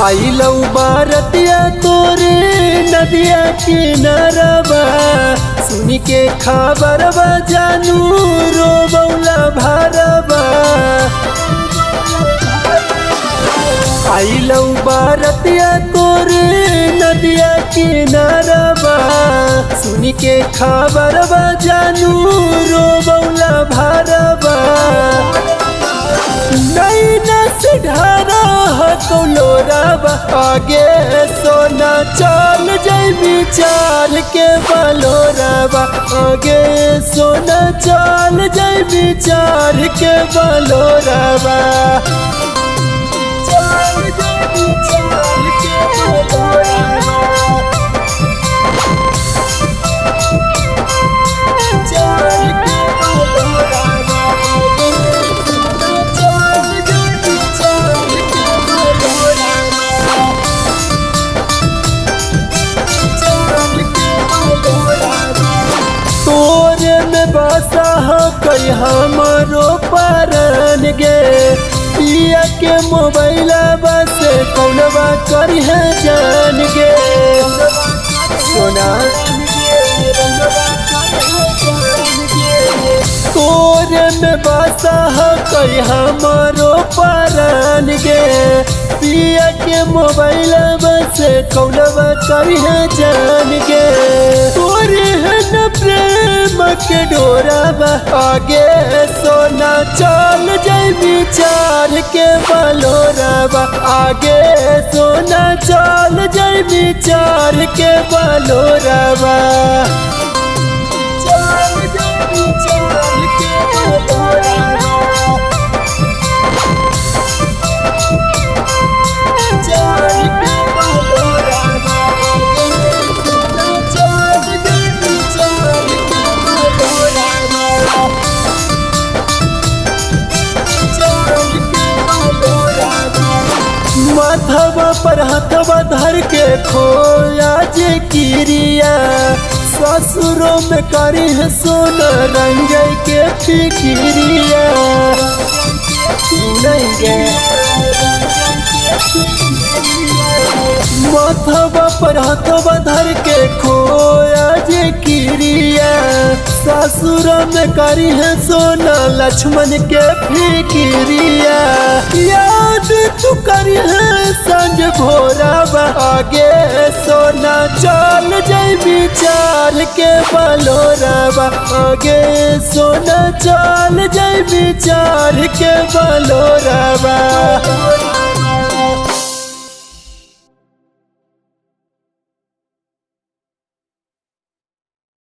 आई लौ बारतिया तोरे नदिया किनारबा सुनी के खबरबा जानू रोबौला भारबा। आई लौ बारतिया तोरे नदिया किनारबा सुनी के खबरबा जानू रोबौला भारबा। नैना से ढारा कौलोराबा आगे सोना चाल जैबी चाल के बलोराबा आगे सोना चाल जैबी चाल के बलोराबा। चाल जैबी चाल के बलोराबा चाल के बलोराबा। तोरे में बसा कई हमारो परन गे पिया के मोबाइल बसे कौनवा करी है जान गे सोना। तोरे में बसा कई हमारो परन गे पिया के मोबाइल बसे कौनवा करी है जान गे। तोरे है न प्रेम के डोराबा आगे सोना चाल जैबी चाल के बलोराबा आगे सोना चाल जैबी चाल के बलोराबा। चाल जैबी चाल के बलोराबा चाल के बलोराबा चाल जैबी चाल के बलोराबा चाल के बलोराबा। माथवा पर हाथवा धर के खोया जे किरिया ससुरों में करी है सोना रंग के फिकिरिया सुनेंगे। माथवा पर हाथवा धर के खोया जे किरिया ससुर में करी है सोना लक्ष्मण के फिकिरिया। याद तू करी है संज भोराबा आगे सोना चाल जैबी चाल के बलोराबा आगे सोना चाल जैबी चाल के बलोराबा।